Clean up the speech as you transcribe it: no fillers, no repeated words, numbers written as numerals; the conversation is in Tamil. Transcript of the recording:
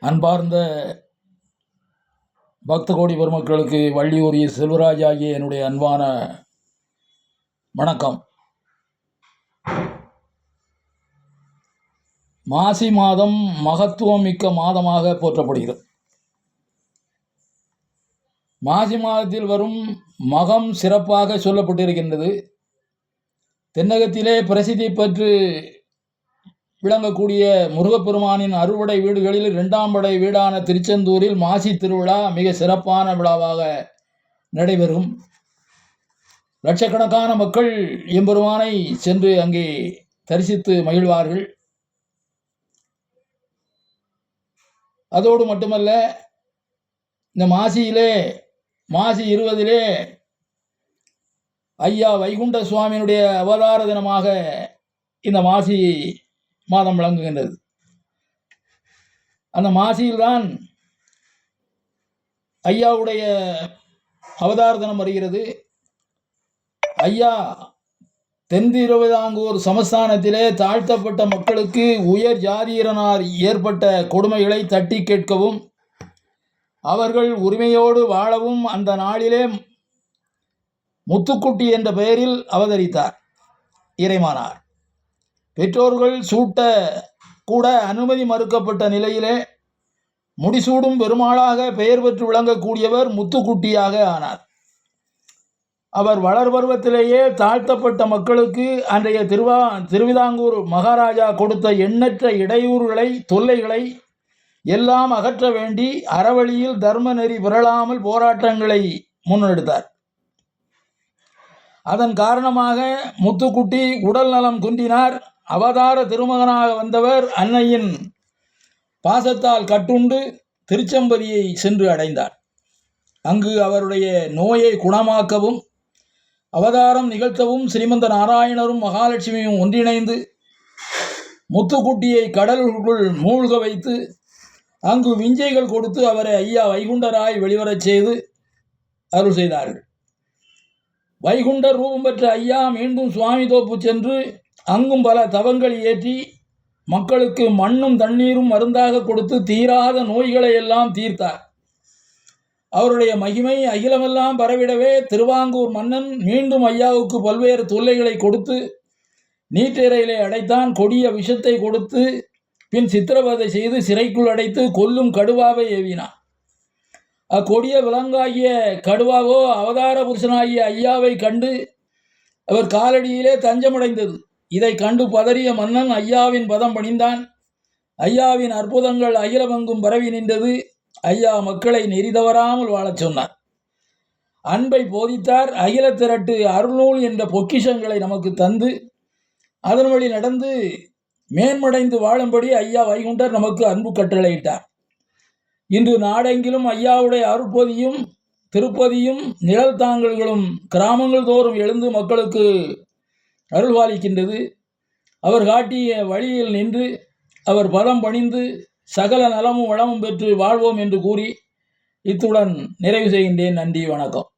அன்பார்ந்த பக்த கோடி பெருமக்களுக்கு வள்ளியூரிய செல்வராஜ் ஆகிய என்னுடைய அன்பான வணக்கம். மாசி மாதம் மகத்துவம் மிக்க மாதமாக போற்றப்படுகிறது. மாசி மாதத்தில் வரும் மகம் சிறப்பாக சொல்லப்பட்டிருக்கின்றது. தென்னகத்திலே பிரசித்தி பெற்று விளங்கக்கூடிய முருகப்பெருமானின் அறுபடை வீடுகளில் 2ஆம் படை வீடான திருச்செந்தூரில் மாசி திருவிழா மிக சிறப்பான விழாவாக நடைபெறும். லட்சக்கணக்கான மக்கள் எம்பெருமானை சென்று அங்கே தரிசித்து மகிழ்வார்கள். அதோடு மட்டுமல்ல, இந்த மாசி 20 ஐயா வைகுண்ட சுவாமியினுடைய அவதார தினமாக இந்த மாசி மாதம் விளங்குகின்றது. அந்த மாசியில்தான் ஐயாவுடைய அவதார தினம் வருகிறது. ஐயா தென்திருவிதாங்கூர் சமஸ்தானத்திலே தாழ்த்தப்பட்ட மக்களுக்கு உயர் ஜாதியினரால் ஏற்பட்ட கொடுமைகளை தட்டி கேட்கவும் அவர்கள் உரிமையோடு வாழவும் அந்த நாளிலே முத்துக்குட்டி என்ற பெயரில் அவதரித்தார் இறைமானார். பெற்றோர்கள் சூட்ட கூட அனுமதி மறுக்கப்பட்ட நிலையிலே முடிசூடும் பெருமாளாக பெயர் பெற்று விளங்கக்கூடியவர் முத்துக்குட்டியாக ஆனார். அவர் வளர் பருவத்திலேயே தாழ்த்தப்பட்ட மக்களுக்கு அன்றைய திருவிதாங்கூர் மகாராஜா கொடுத்த எண்ணற்ற இடையூறுகளை தொல்லைகளை எல்லாம் அகற்ற வேண்டி அறவழியில் தர்ம நெறி பிறழாமல் போராட்டங்களை முன்னெடுத்தார். அதன் காரணமாக முத்துக்குட்டி உடல் நலம் குன்றினார். அவதார திருமகனாக வந்தவர் அன்னையின் பாசத்தால் கட்டுண்டு திருச்செம்பதியை சென்று அடைந்தார். அங்கு அவருடைய நோயை குணமாக்கவும் அவதாரம் நிகழ்த்தவும் ஸ்ரீமந்த நாராயணரும் மகாலட்சுமியும் ஒன்றிணைந்து முத்துக்குட்டியை கடலுக்குள் மூழ்க வைத்து அங்கு விஞ்சைகள் கொடுத்து அவரை ஐயா வைகுண்டராய் வெளிவரச் செய்து அருள் செய்தார்கள். வைகுண்டர் ரூபம் பெற்ற ஐயா மீண்டும் சுவாமி தோப்பு சென்று அங்கும் பல தவங்கள் ஏற்றி மக்களுக்கு மண்ணும் தண்ணீரும் மருந்தாக கொடுத்து தீராத நோய்களை எல்லாம் தீர்த்தார். அவருடைய மகிமை அகிலமெல்லாம் பரவிடவே திருவாங்கூர் மன்னன் மீண்டும் ஐயாவுக்கு பல்வேறு தொல்லைகளை கொடுத்து நீட்டிறையிலே அடைத்தான். கொடிய விஷத்தை கொடுத்து பின் சித்திரவதை செய்து சிறைக்குள் அடைத்து கொல்லும் கடுவாவை ஏவினான். அக்கொடிய விலங்காகிய கடுவாவோ அவதார புருஷனாகிய ஐயாவை கண்டு அவர் காலடியிலே தஞ்சமடைந்தது. இதை கண்டு பதறிய மன்னன் ஐயாவின் பதம் பணிந்தான். ஐயாவின் அற்புதங்கள் அகிலமெங்கும் பரவி நின்றது. ஐயா மக்களை நெறிதவறாமல் வாழச் சொன்னார். அன்பை போதித்தார். அகில திரட்டு அருள்நூல் என்ற பொக்கிஷங்களை நமக்கு தந்து அதன் வழி நடந்து மேன்மடைந்து வாழும்படி ஐயா வைகுண்டர் நமக்கு அன்பு கட்டளையிட்டார். இன்று நாடெங்கிலும் ஐயாவுடைய அருட்பொதியும் திருப்பதியும் நிழல் தாங்கல்களும் கிராமங்கள் தோறும் எழுந்து மக்களுக்கு அருள்வாளிக்கின்றது. அவர் காட்டிய வழியில் நின்று அவர் பதம் பணிந்து சகல நலமும் வளமும் பெற்று வாழ்வோம் என்று கூறி இத்துடன் நிறைவு செய்கின்றேன். நன்றி, வணக்கம்.